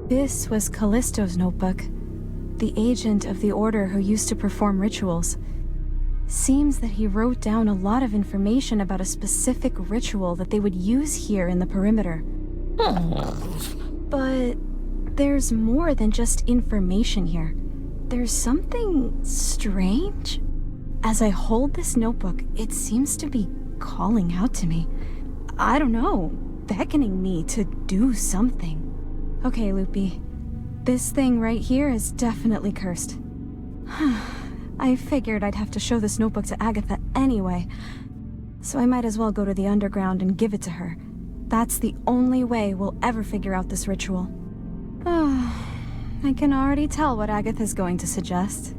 This was Callisto's notebook, the agent of the Order who used to perform rituals. Seems that he wrote down a lot of information about a specific ritual that they would use here in the perimeter. But there's more than just information here. There's something strange. As I hold this notebook, it seems to be calling out to me. I don't know, beckoning me to do something. Okay, Loopy. This thing right here is definitely cursed. I figured I'd have to show this notebook to Agatha anyway, so I might as well go to the underground and give it to her. That's the only way we'll ever figure out this ritual. I can already tell what Agatha's going to suggest.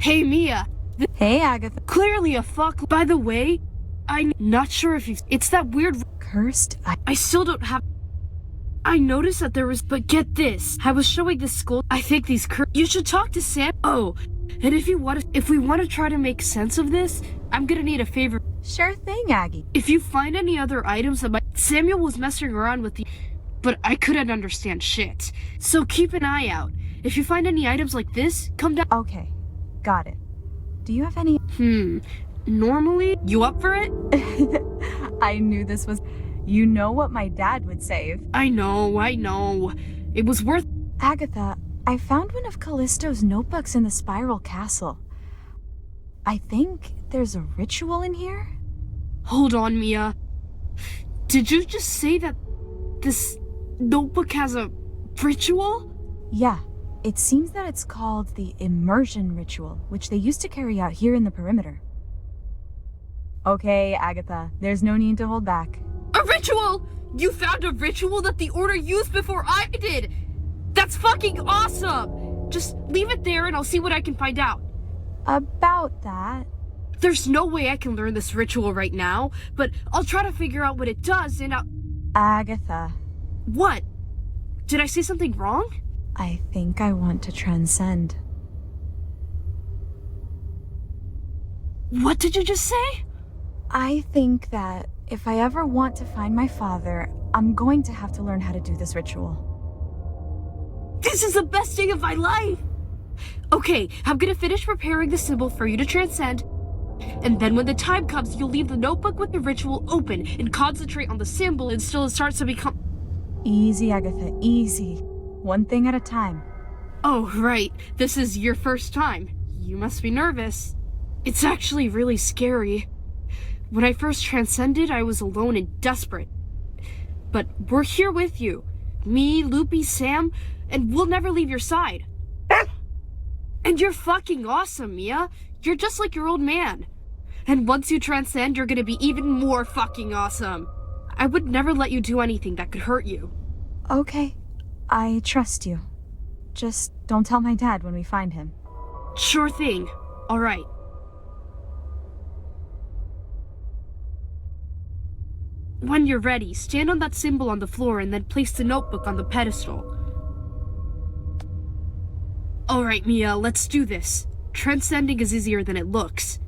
Hey, Mia. Hey, Agatha. Clearly a fuck. By the way, I'm not sure if you've... It's that weird... Cursed? I still don't have... I noticed that there was... But get this. I was showing the school... I think these You should talk to Sam... Oh, and if we want to try to make sense of this, I'm gonna need a favor. Sure thing, Aggie. If you find any other items that Samuel was messing around with but I couldn't understand shit. So keep an eye out. If you find any items like this, come down... Okay. Got it. Do you have any... Normally? You up for it? I knew this was... You know what my dad would say. I know. It was worth... Agatha, I found one of Callisto's notebooks in the Spiral Castle. I think there's a ritual in here? Hold on, Mia. Did you just say that this notebook has a ritual? Yeah. It seems that it's called the Immersion Ritual, which they used to carry out here in the perimeter. Okay, Agatha, there's no need to hold back. A ritual! You found a ritual that the Order used before I did! That's fucking awesome! Just leave it there and I'll see what I can find out. About that... There's no way I can learn this ritual right now, but I'll try to figure out what it does and Agatha. What? Did I say something wrong? I think I want to transcend. What did you just say? I think that if I ever want to find my father, I'm going to have to learn how to do this ritual. This is the best day of my life! Okay, I'm gonna finish preparing the symbol for you to transcend, and then when the time comes, you'll leave the notebook with the ritual open and concentrate on the symbol until it starts to become... Easy, Agatha, easy. One thing at a time. Oh, right. This is your first time. You must be nervous. It's actually really scary. When I first transcended, I was alone and desperate. But we're here with you. Me, Loopy, Sam, and we'll never leave your side. And you're fucking awesome, Mia. You're just like your old man. And once you transcend, you're gonna be even more fucking awesome. I would never let you do anything that could hurt you. Okay, I trust you. Just don't tell my dad when we find him. Sure thing. All right. When you're ready, stand on that symbol on the floor and then place the notebook on the pedestal. Alright, Mia, let's do this. Transcending is easier than it looks.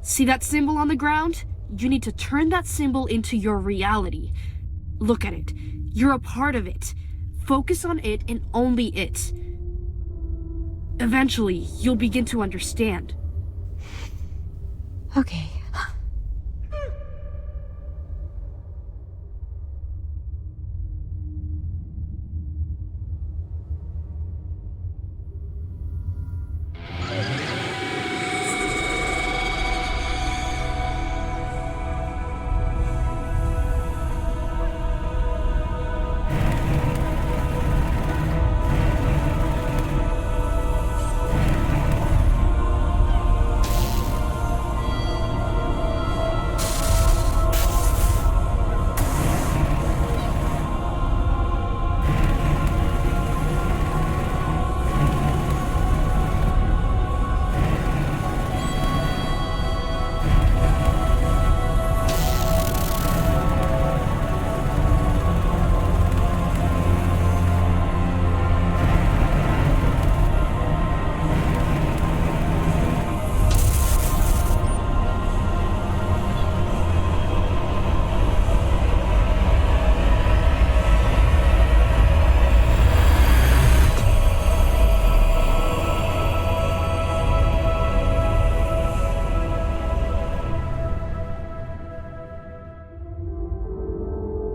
See that symbol on the ground? You need to turn that symbol into your reality. Look at it. You're a part of it. Focus on it and only it. Eventually, you'll begin to understand. Okay.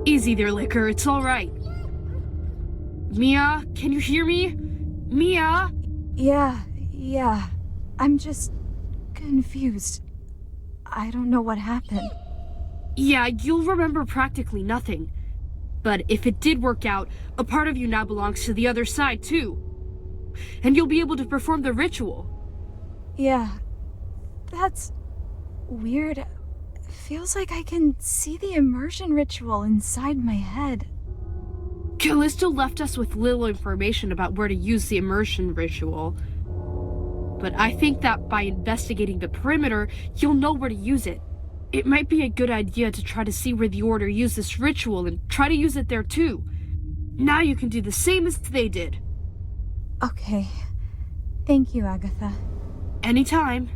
Easy there, Liquor. It's all right. Mia, can you hear me? Mia? Yeah. I'm just confused. I don't know what happened. Yeah, you'll remember practically nothing. But if it did work out, a part of you now belongs to the other side, too. And you'll be able to perform the ritual. Yeah. That's weird. Feels like I can see the immersion ritual inside my head. Calisto left us with little information about where to use the immersion ritual. But I think that by investigating the perimeter, you'll know where to use it. It might be a good idea to try to see where the Order used this ritual and try to use it there too. Now you can do the same as they did. Okay. Thank you, Agatha. Anytime.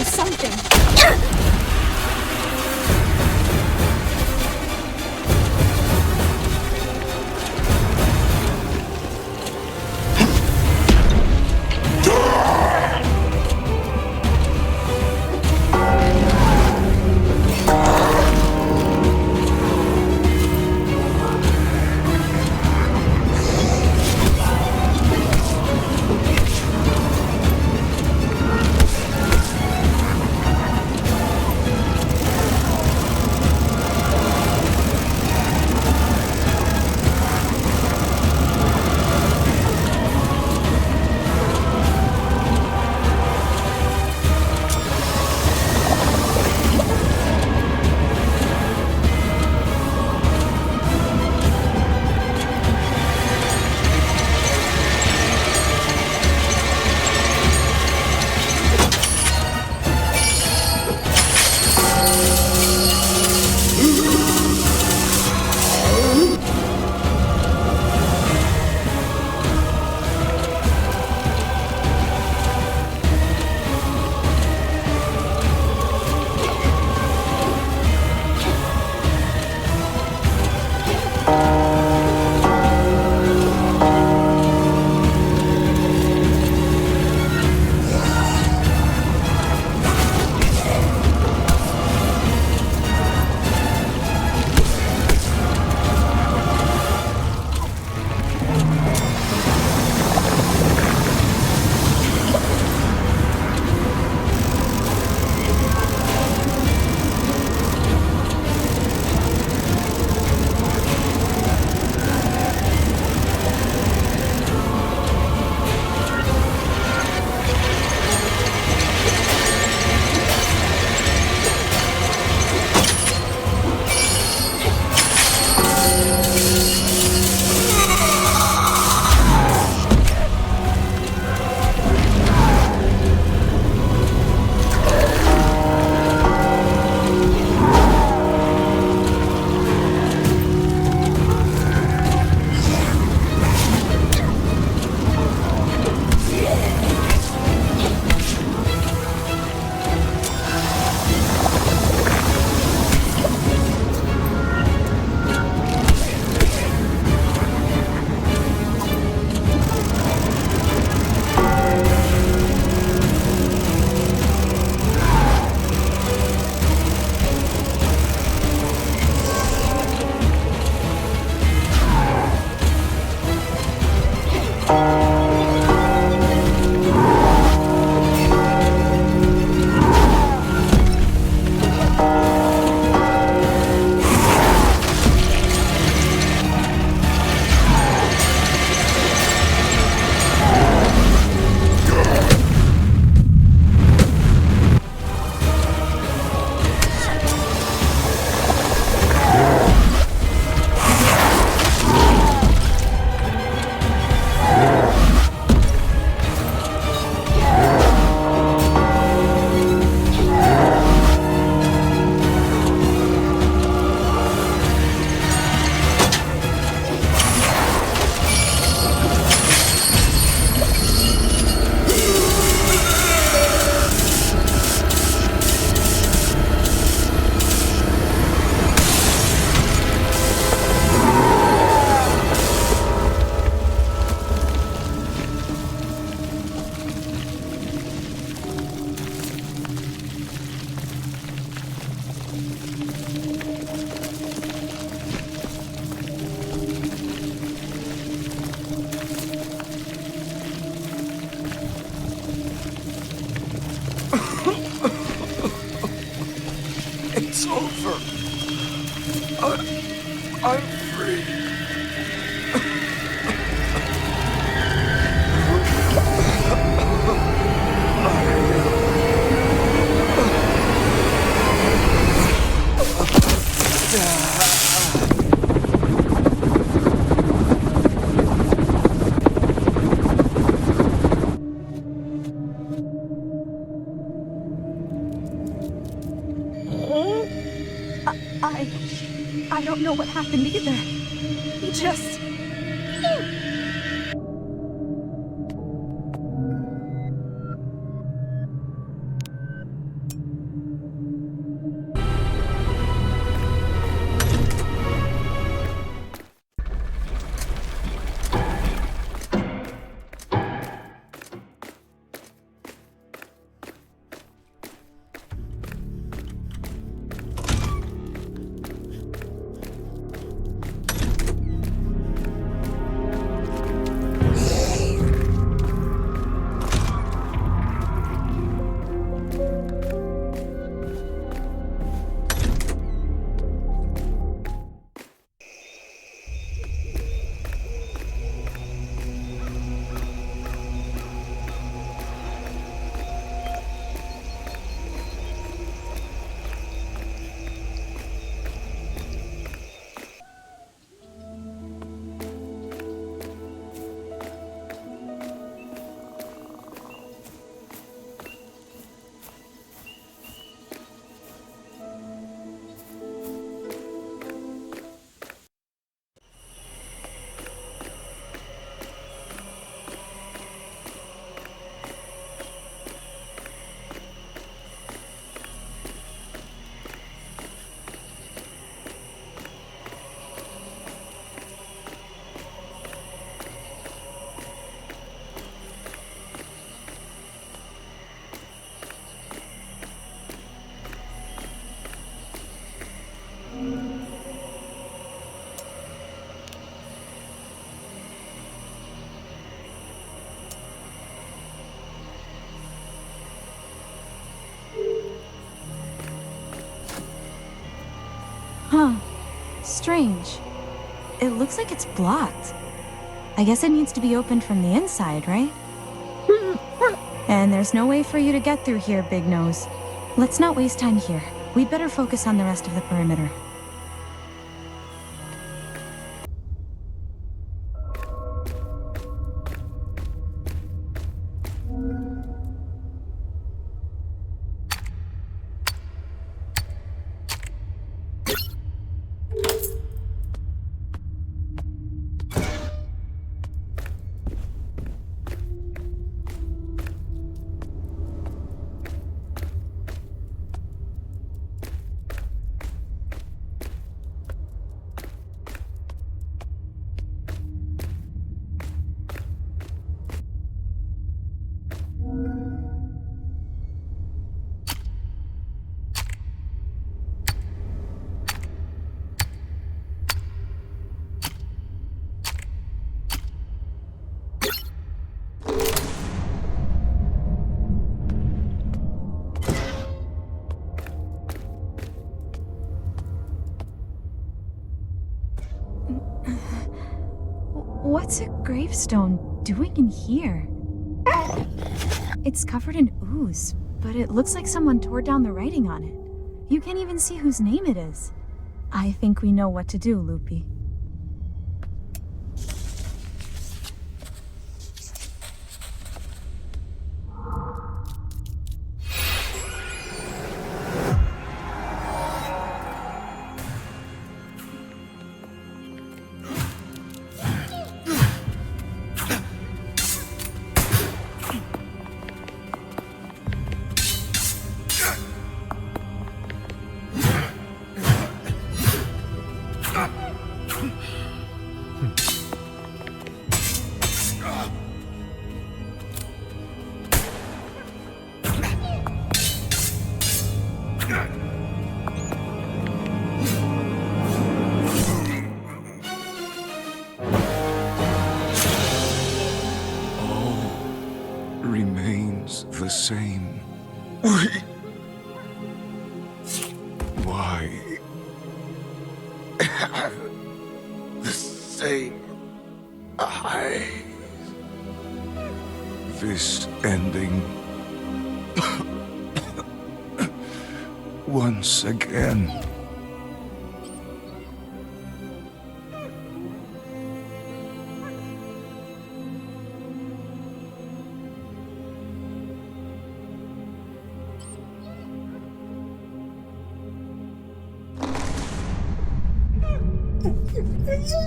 something. I'm free. I don't know what happened either. He just... strange. It looks like it's blocked. I guess it needs to be opened from the inside, right? And there's no way for you to get through here, Big Nose. Let's not waste time here. We'd better focus on the rest of the perimeter. What's a gravestone doing in here? It's covered in ooze, but it looks like someone tore down the writing on it. You can't even see whose name it is. I think we know what to do, Loopy. Remains the same. Why have the same eyes? This ending once again.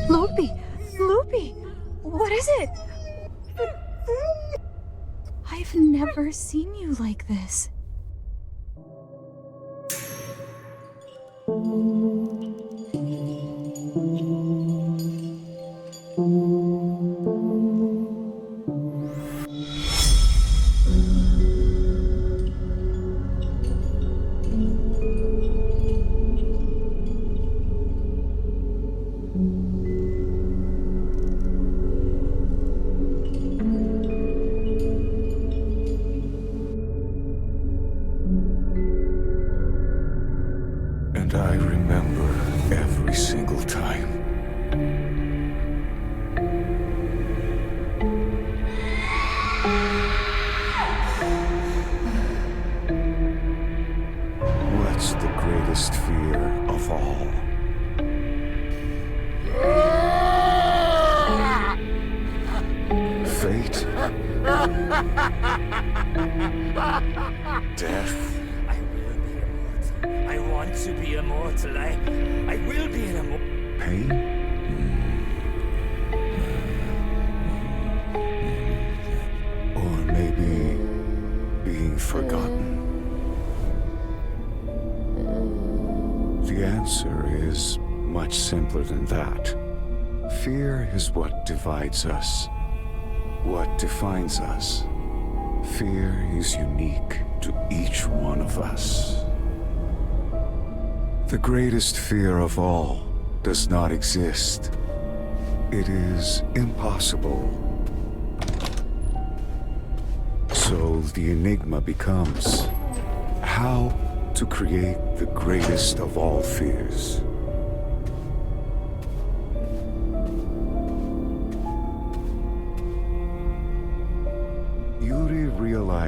Loopy! Loopy! What is it? I've never seen you like this. And I remember every single time. What's the greatest fear of all? Fate? Death? I want to be immortal. I will be an immortal. Pain? Or maybe being forgotten? The answer is much simpler than that. Fear is what divides us, what defines us. Fear is unique to each one of us. The greatest fear of all does not exist. It is impossible. So the enigma becomes how to create the greatest of all fears.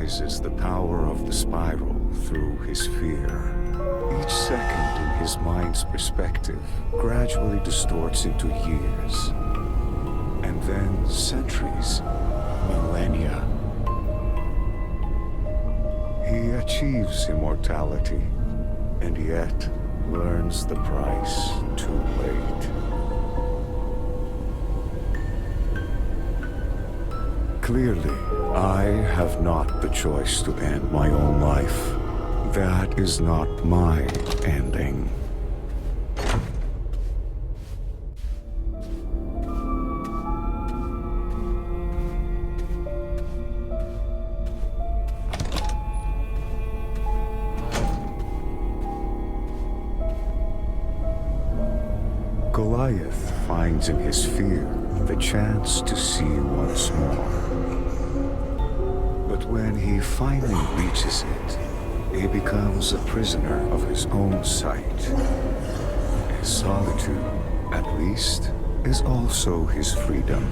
realizes the power of the spiral through his fear. Each second in his mind's perspective gradually distorts into years, and then centuries, millennia. He achieves immortality, and yet learns the price too late. Clearly, I have not the choice to end my own life. That is not my ending. Goliath finds in his fear the chance to see once more. But when he finally reaches it, he becomes a prisoner of his own sight. His solitude, at least, is also his freedom.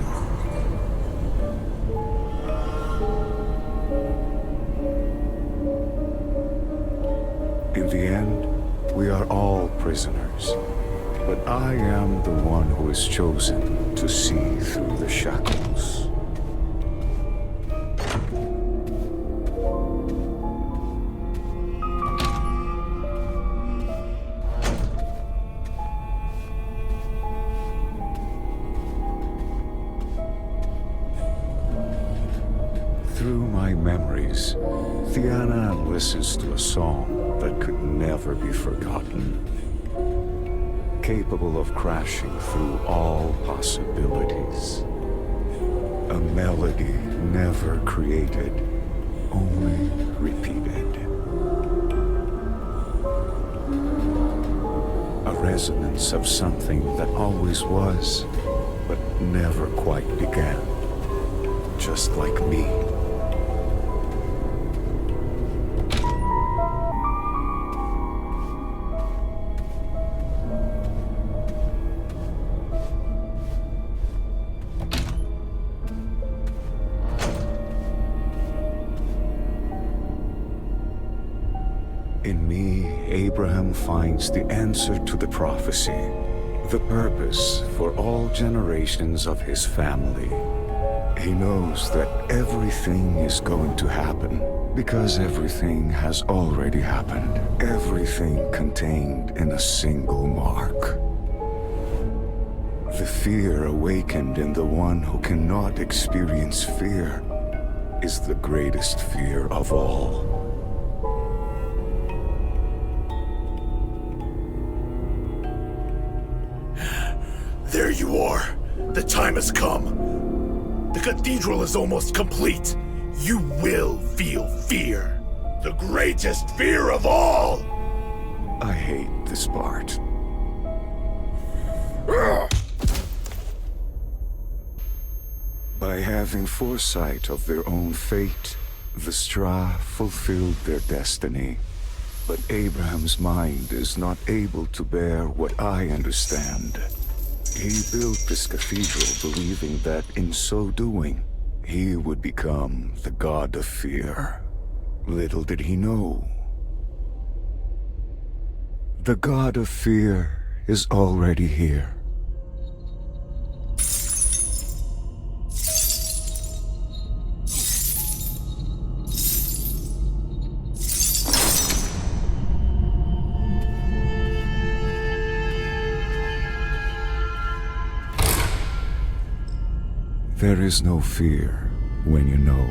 In the end, we are all prisoners. But I am the one who is chosen to see through the shackles. Through my memories, Theana listens to a song that could never be forgotten. Capable of crashing through all possibilities. A melody never created, only repeated. A resonance of something that always was, but never quite began. Just like me. In me, Abraham finds the answer to the prophecy, the purpose for all generations of his family. He knows that everything is going to happen, because everything has already happened. Everything contained in a single mark. The fear awakened in the one who cannot experience fear is the greatest fear of all. There you are. The time has come. The cathedral is almost complete. You will feel fear. The greatest fear of all! I hate this part. By having foresight of their own fate, the Stra fulfilled their destiny. But Abraham's mind is not able to bear what I understand. He built this cathedral believing that in so doing, he would become the god of fear. Little did he know. The god of fear is already here. There is no fear when you know.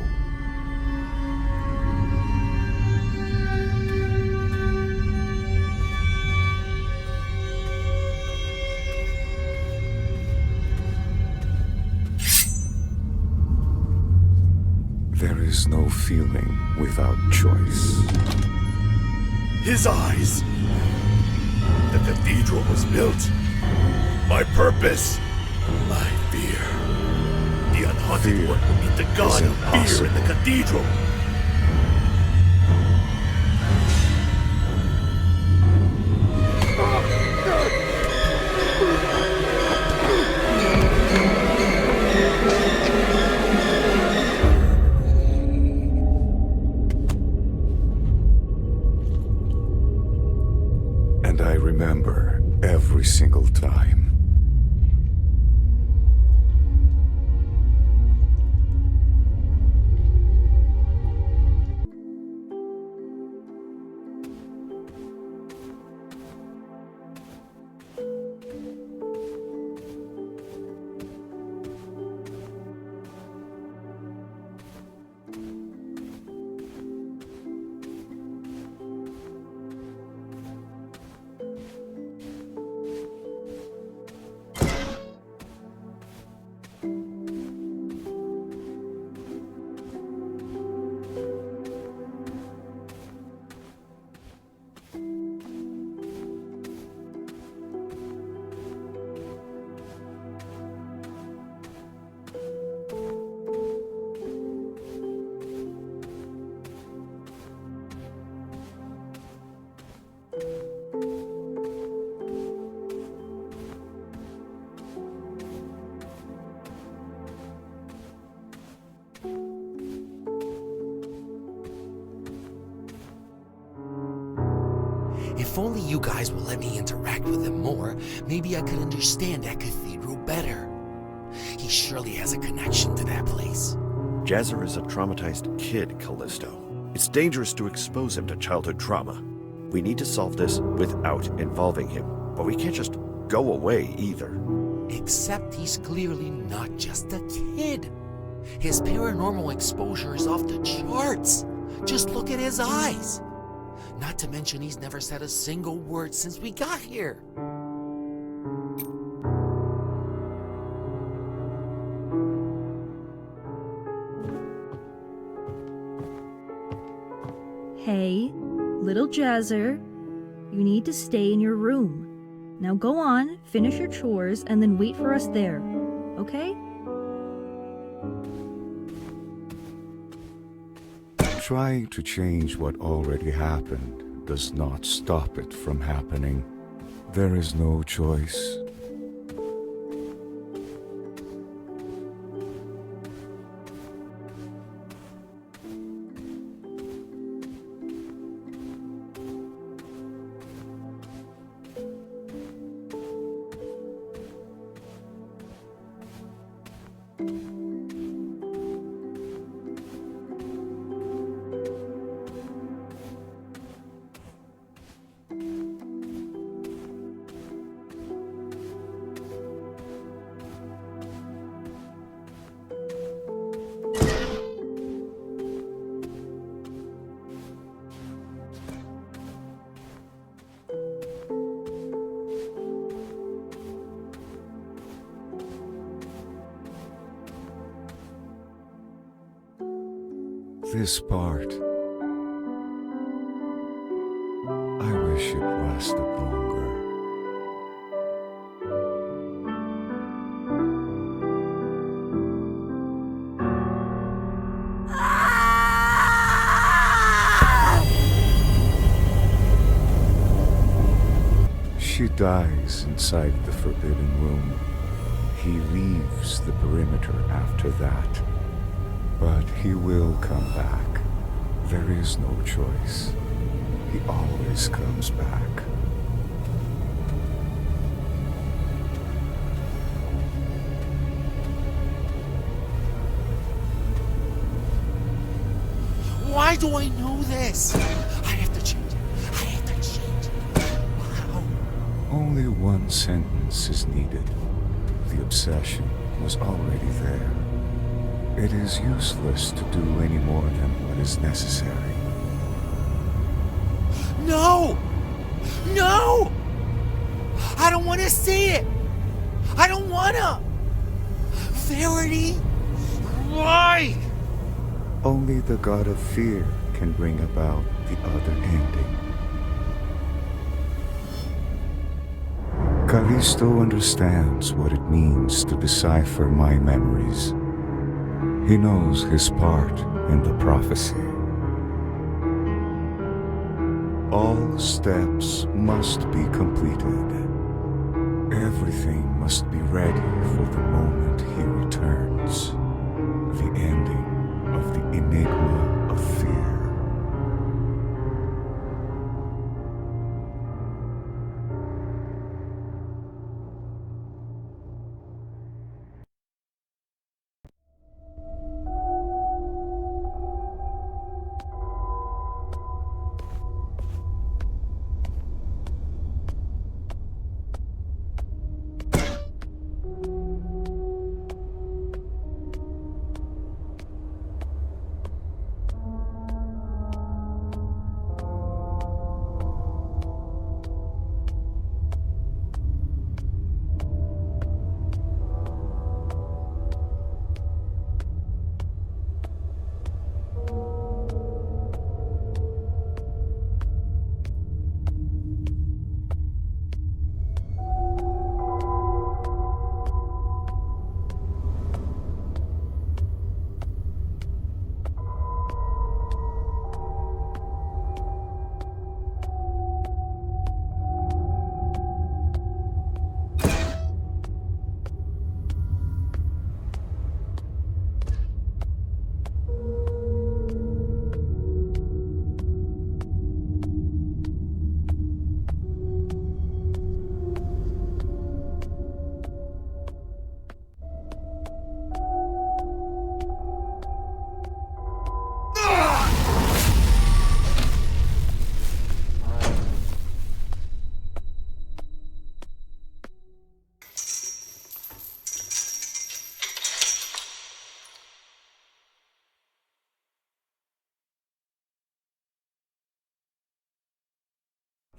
There is no feeling without choice. His eyes. The cathedral was built. My purpose. My fear. The Unhaunted Fear One will meet the god of fear in the cathedral. remember every single time. If only you guys will let me interact with him more, maybe I could understand that cathedral better. He surely has a connection to that place. Jazzer is a traumatized kid, Calisto. It's dangerous to expose him to childhood trauma. We need to solve this without involving him, but we can't just go away either. Except he's clearly not just a kid. His paranormal exposure is off the charts. Just look at his eyes. Not to mention he's never said a single word since we got here. Hey, little Jazzer, you need to stay in your room. Now go on, finish your chores, and then wait for us there, okay? Trying to change what already happened does not stop it from happening. There is no choice. This part, I wish it lasted longer. She dies inside the Forbidden Room. He leaves the perimeter after that. But he will come back. There is no choice. He always comes back. Why do I know this? I have to change it. I have to change it. How? Only one sentence is needed. The obsession was already there. It is useless to do any more than what is necessary. No! No! I don't want to see it! I don't want to! Verity? Why? Only the god of fear can bring about the other ending. Calisto understands what it means to decipher my memories. He knows his part in the prophecy. All steps must be completed. Everything must be ready for the moment he returns. The ending of the Enigma of Fear.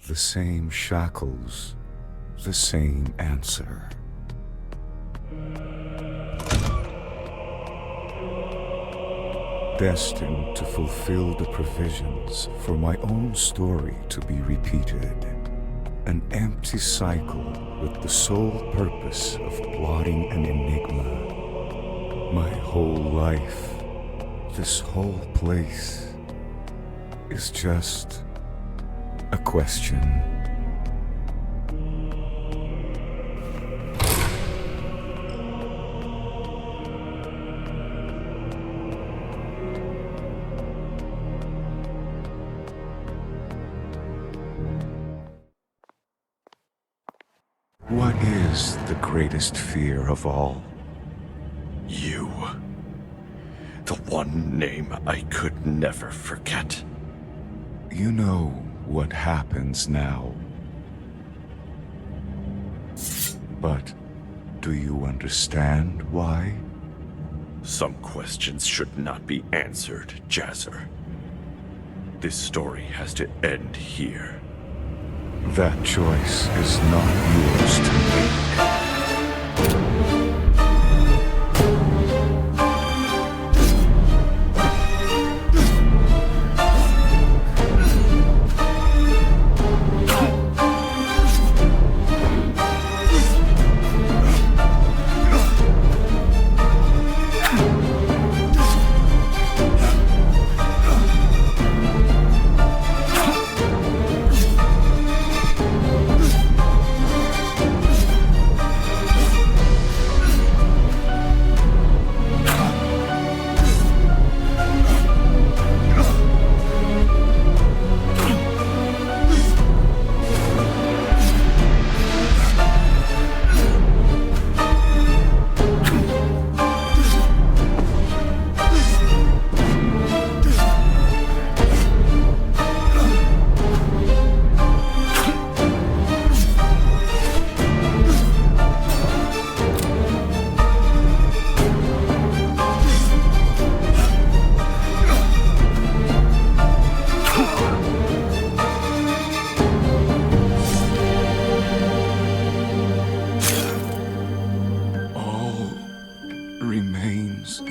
The same shackles, the same answer. Destined to fulfill the provisions for my own story to be repeated. An empty cycle with the sole purpose of plotting an enigma. My whole life, this whole place, is just a question. What is the greatest fear of all? You. The one name I could never forget. You know what happens now. But do you understand why? Some questions should not be answered, Jazzer. This story has to end here. That choice is not yours to make.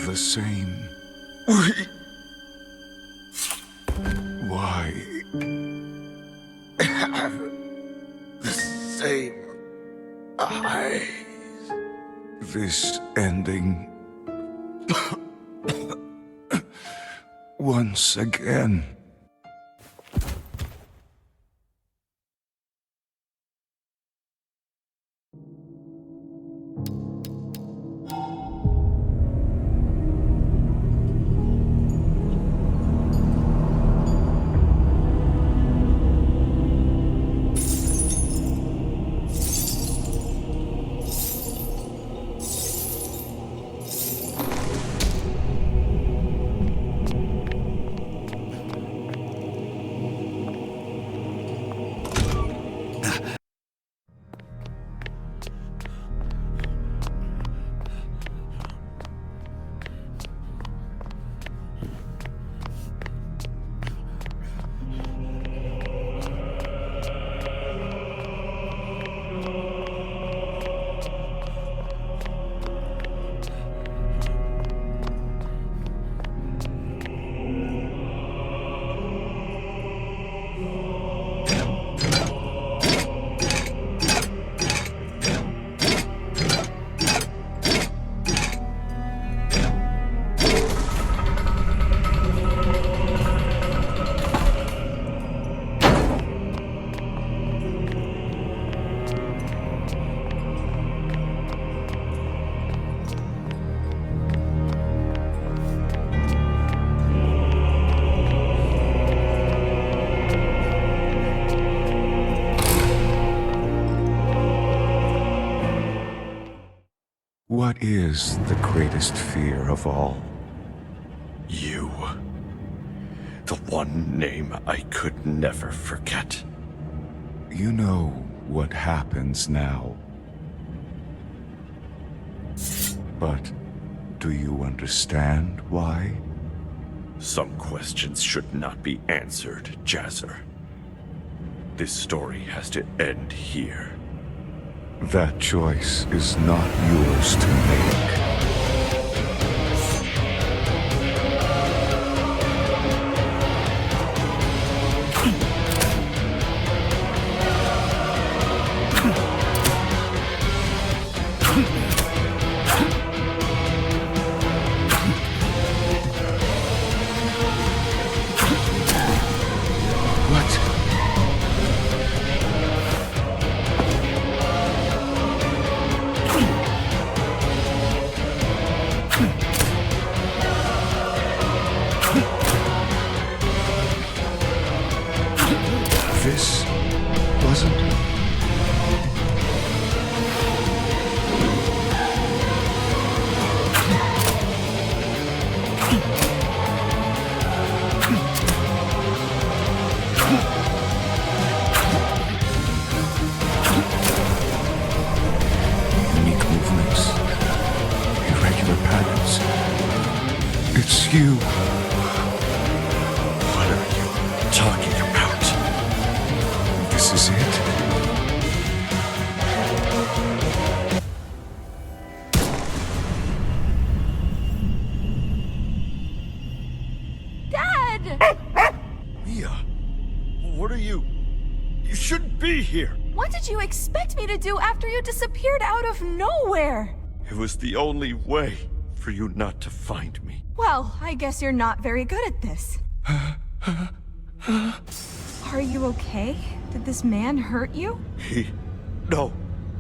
The same. Why? Have the same eyes. This ending. Once again. What is the greatest fear of all? You. The one name I could never forget. You know what happens now. But do you understand why? Some questions should not be answered, Jazzer. This story has to end here. That choice is not yours to make. This wasn't... Unique movements, irregular patterns. It's you. What are you talking about? This is it. Dad! Mia, what are you? You shouldn't be here. What did you expect me to do after you disappeared out of nowhere? It was the only way for you not to find me. Well, I guess you're not very good at this. Are you okay? Did this man hurt you? No,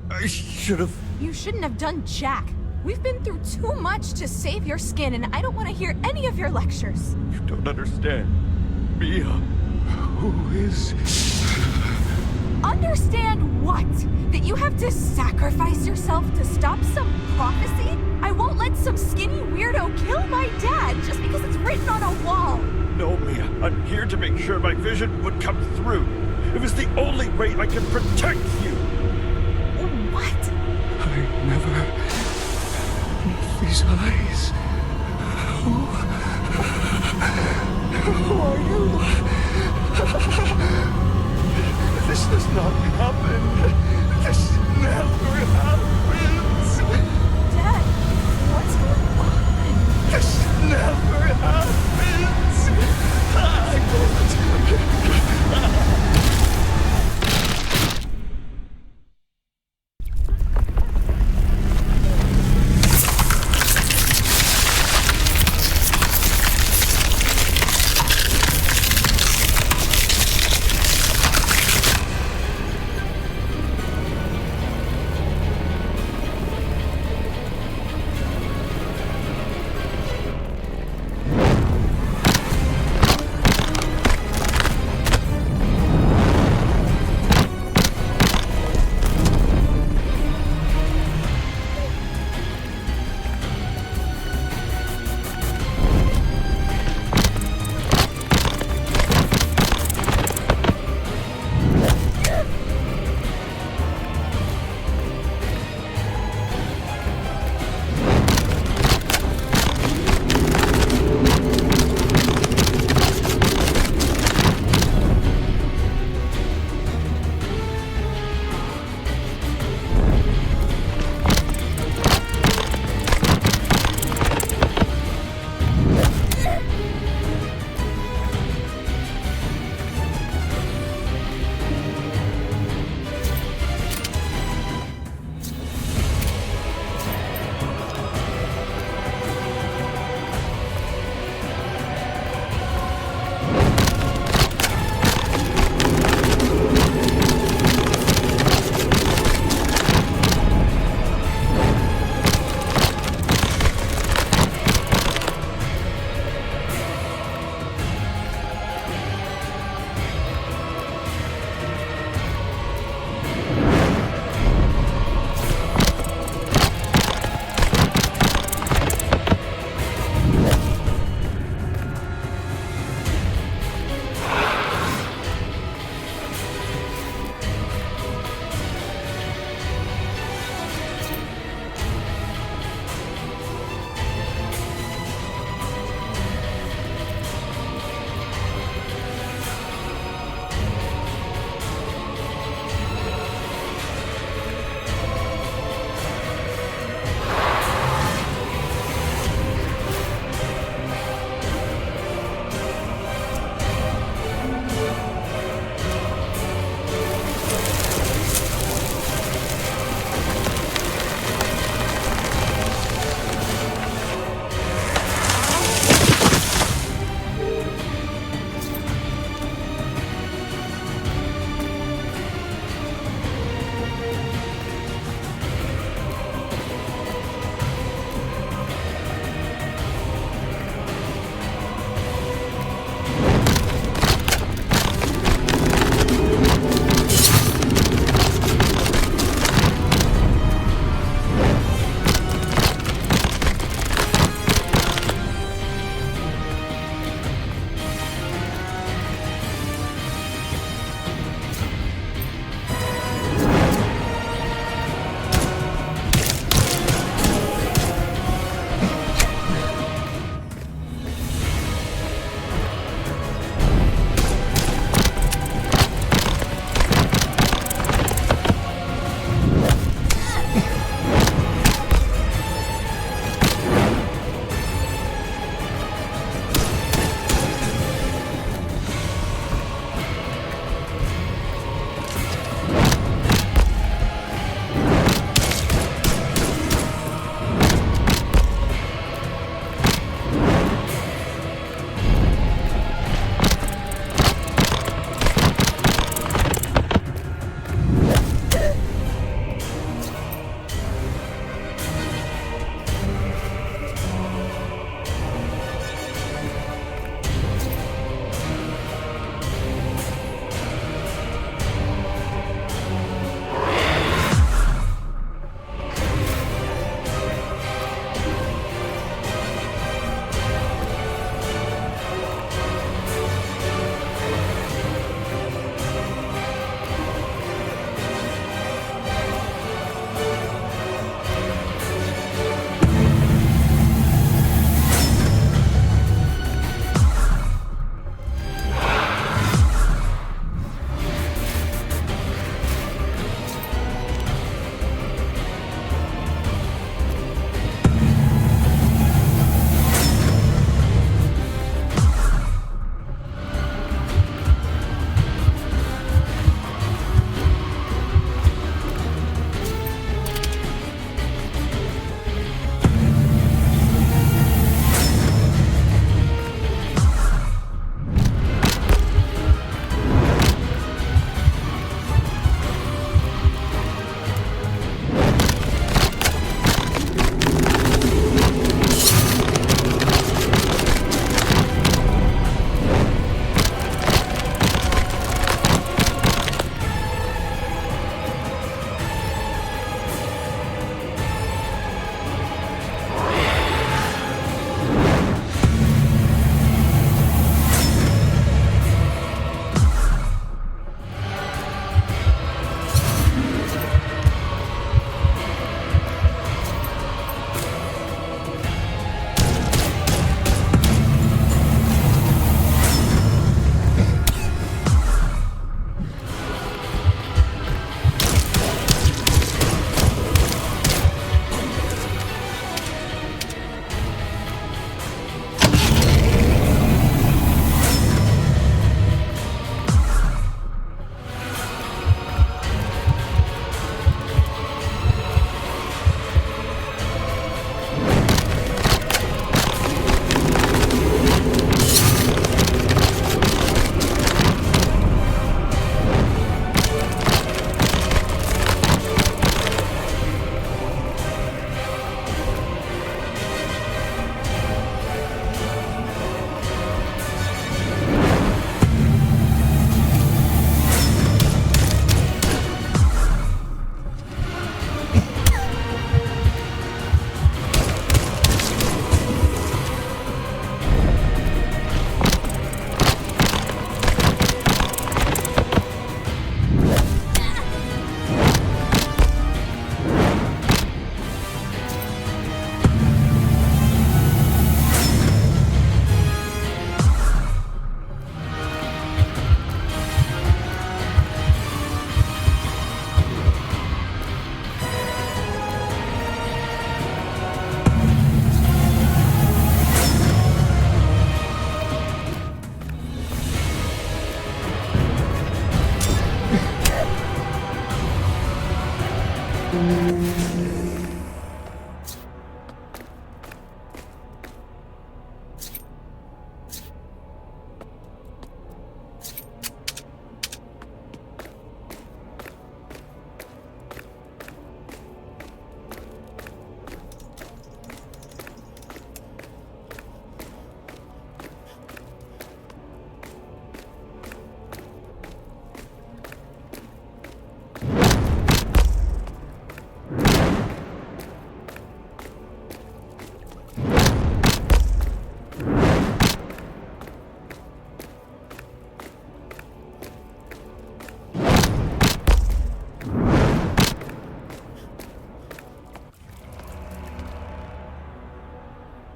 I should have... You shouldn't have done jack. We've been through too much to save your skin, and I don't want to hear any of your lectures. You don't understand. Mia, Who is... Understand what? That you have to sacrifice yourself to stop some prophecy? I won't let some skinny weirdo kill my dad just because it's written on a wall. no, Mia. I'm here to make sure my vision would come through. It was the only way I could protect you. What? I never... These eyes... Who are you? This does not happen. This never happens. Dad, what's going on? This never happens.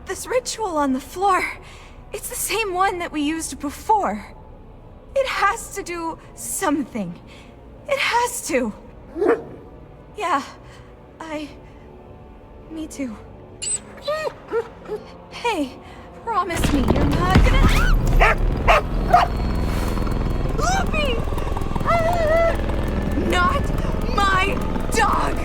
This ritual on the floor, it's the same one that we used before. It has to do something. It has to. Yeah, me too. Hey, promise me you're not gonna... Loopy! Not my dog!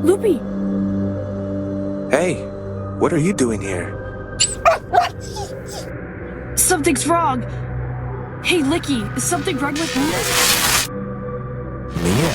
Loopy! Hey, what are you doing here? Something's wrong! Hey, Licky, is something wrong with Mia? Mia?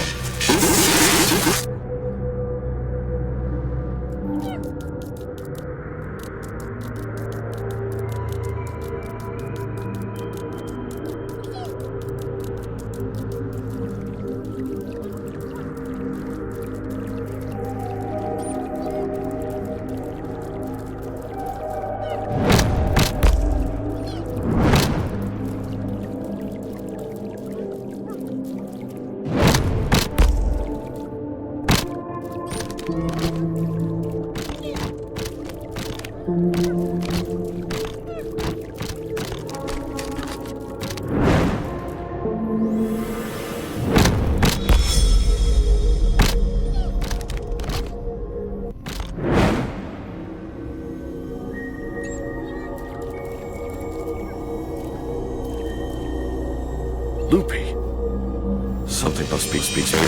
Loopy. Something must be speaking.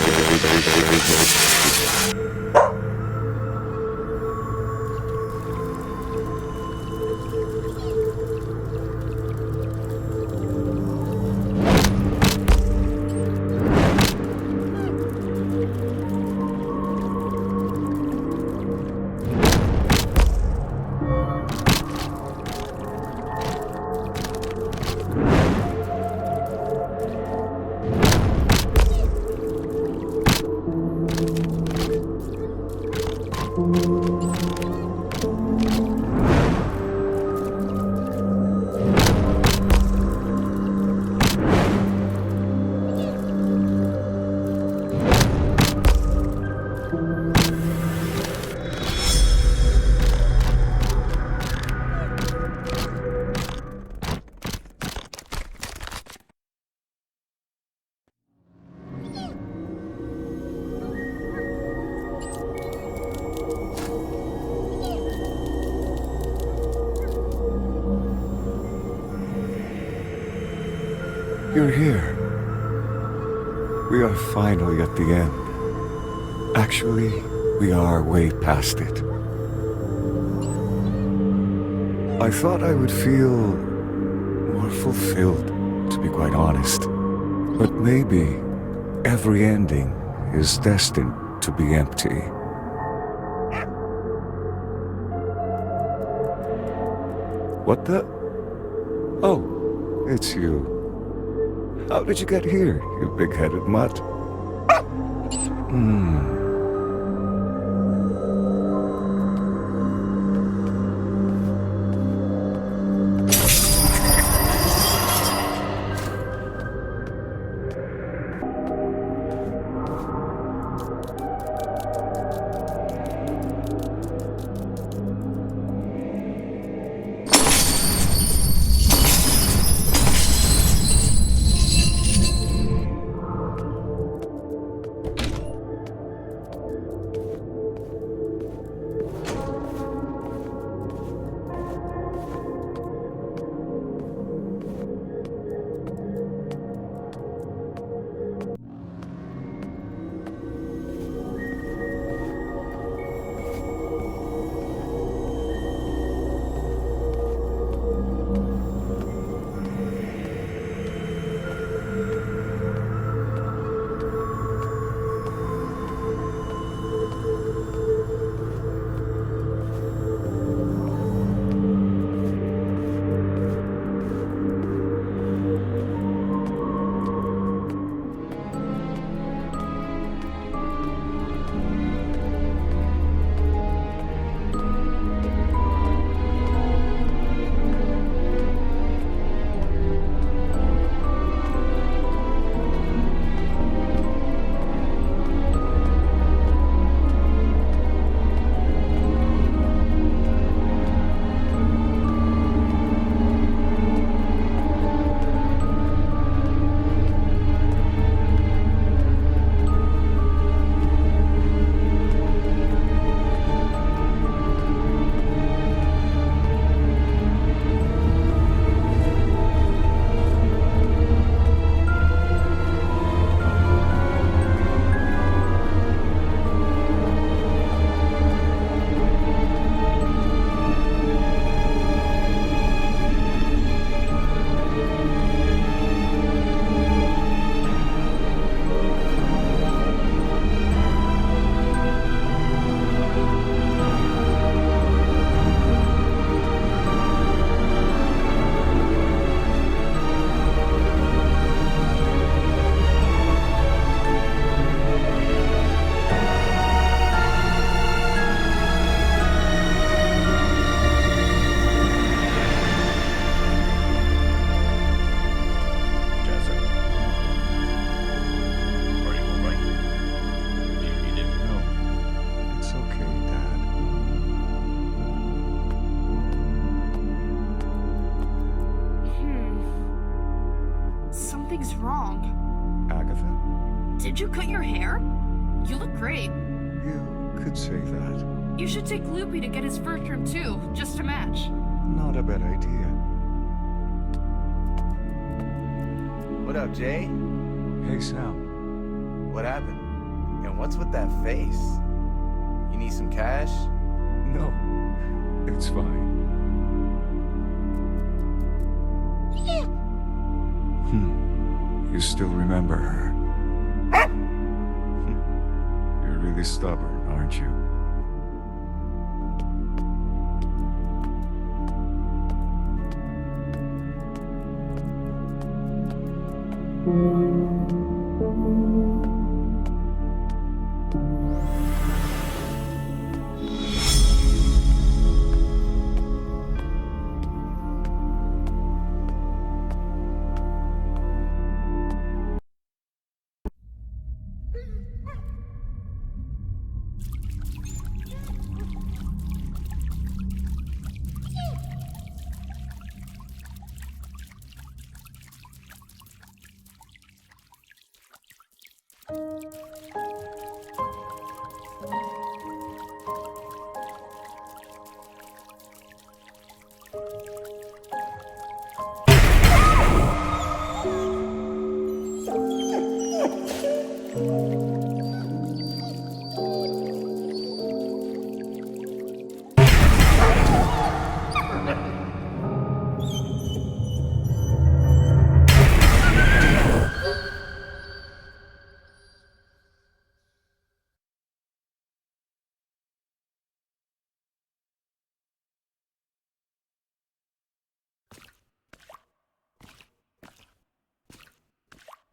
You're here. We are finally at the end. Actually, we are way past it. I thought I would feel more fulfilled, to be quite honest. But maybe every ending is destined to be empty. What the? Oh, it's you. How did you get here, you big-headed mutt? Something's wrong. Agatha? Did you cut your hair? You look great. You could say that. You should take Loopy to get his fur trimmed too, just to match. Not a bad idea. What up, Jay? Hey, Sam. What happened? And what's with that face? You need some cash? No, it's fine. You still remember her? You're really stubborn, aren't you?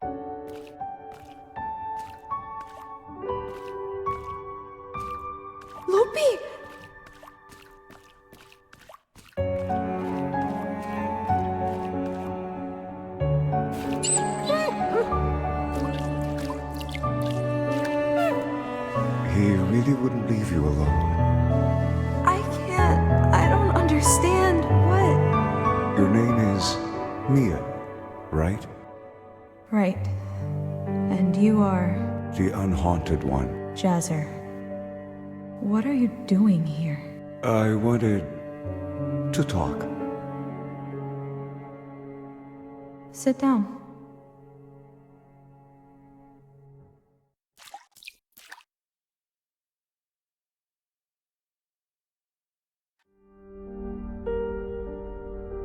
Lopi! He really wouldn't leave you alone. I don't understand. What? Your name is Mia, right? Right. And you are... The Unhaunted One. Jazzer. What are you doing here? I wanted to talk. Sit down.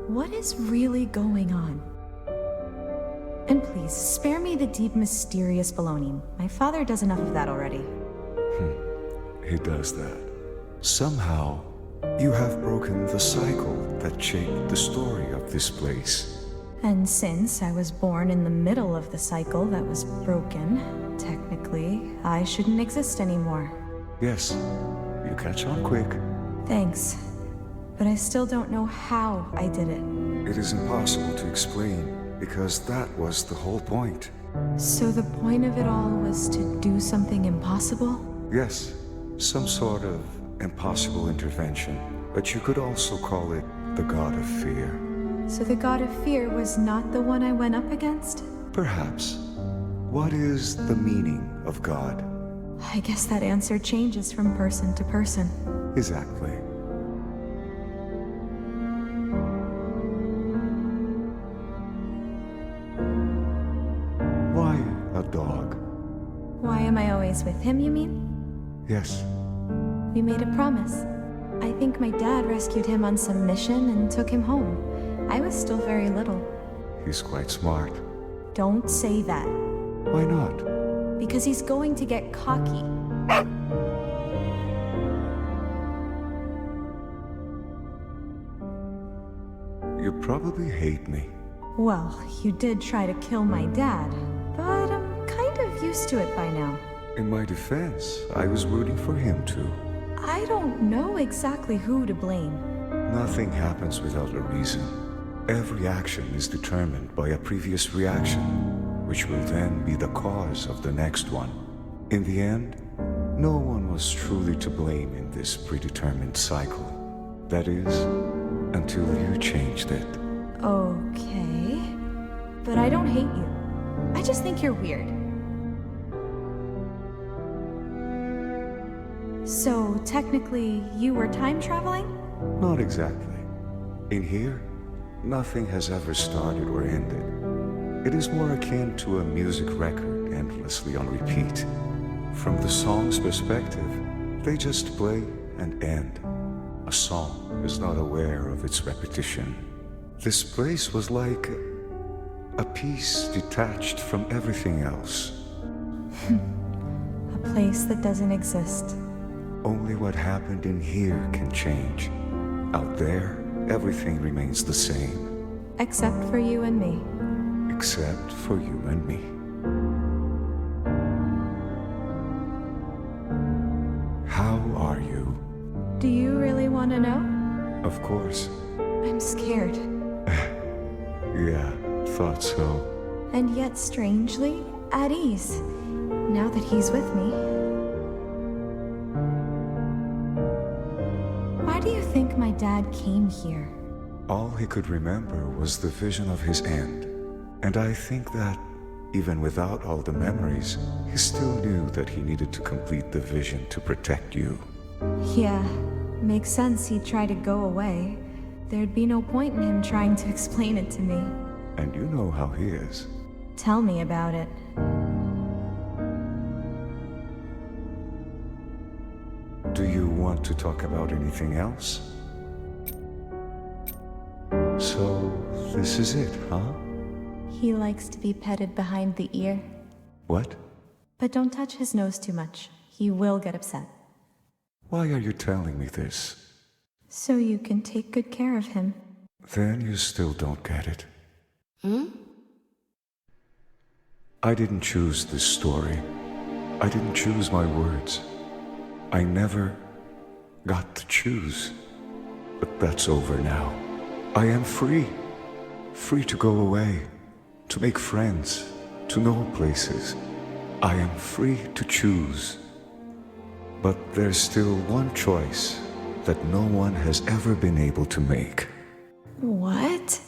What is really going on? And please, spare me the deep, mysterious baloney. My father does enough of that already. He does that. Somehow, you have broken the cycle that shaped the story of this place. And since I was born in the middle of the cycle that was broken, technically, I shouldn't exist anymore. Yes, you catch on quick. Thanks. But I still don't know how I did it. It is impossible to explain, because that was the whole point. So the point of it all was to do something impossible? Yes, some sort of impossible intervention, but you could also call it the God of Fear. So the God of Fear was not the one I went up against? Perhaps. What is the meaning of God? I guess that answer changes from person to person. Exactly. Why a dog? Why am I always with him, you mean? Yes. We made a promise. I think my dad rescued him on some mission and took him home. I was still very little. He's quite smart. Don't say that. Why not? Because he's going to get cocky. You probably hate me. Well, you did try to kill my dad, but I'm kind of used to it by now. In my defense, I was rooting for him too. I don't know exactly who to blame. Nothing happens without a reason. Every action is determined by a previous reaction, which will then be the cause of the next one. In the end, no one was truly to blame in this predetermined cycle. That is, until you changed it. Okay. But I don't hate you. I just think you're weird. So, technically, you were time traveling? Not exactly. In here, nothing has ever started or ended. It is more akin to a music record endlessly on repeat. From the song's perspective, they just play and end. A song is not aware of its repetition. This place was like a piece detached from everything else. A place that doesn't exist. Only what happened in here can change. Out there, everything remains the same. Except for you and me. Except for you and me. How are you? Do you really want to know? Of course. I'm scared. Yeah, thought so. And yet, strangely, at ease. Now that he's with me. Why do you think my dad came here? All he could remember was the vision of his end. And I think that, even without all the memories, he still knew that he needed to complete the vision to protect you. Yeah, makes sense he'd try to go away. There'd be no point in him trying to explain it to me. And you know how he is. Tell me about it. Do you want to talk about anything else? So, this is it, huh? He likes to be petted behind the ear. What? But don't touch his nose too much. He will get upset. Why are you telling me this? So you can take good care of him. Then you still don't get it. I didn't choose this story. I didn't choose my words. I never got to choose. But that's over now. I am free. Free to go away, to make friends, to know places. I am free to choose. But there's still one choice that no one has ever been able to make. What?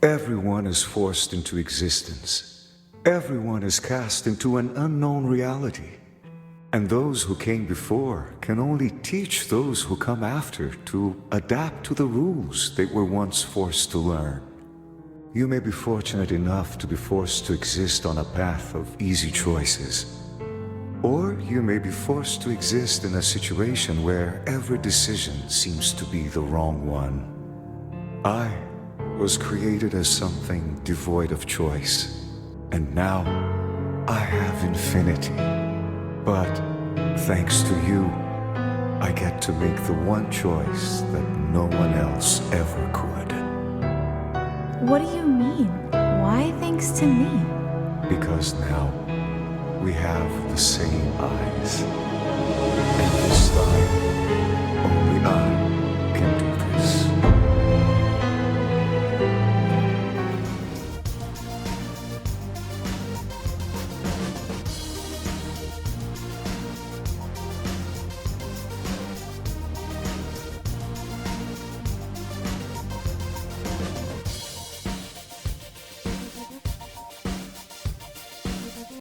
Everyone is forced into existence. Everyone is cast into an unknown reality. And those who came before can only teach those who come after to adapt to the rules they were once forced to learn. You may be fortunate enough to be forced to exist on a path of easy choices. Or you may be forced to exist in a situation where every decision seems to be the wrong one. I was created as something devoid of choice, and now I have infinity. But thanks to you, I get to make the one choice that no one else ever could. What do you mean? Why thanks to me? Because now we have the same eyes. And this time, only I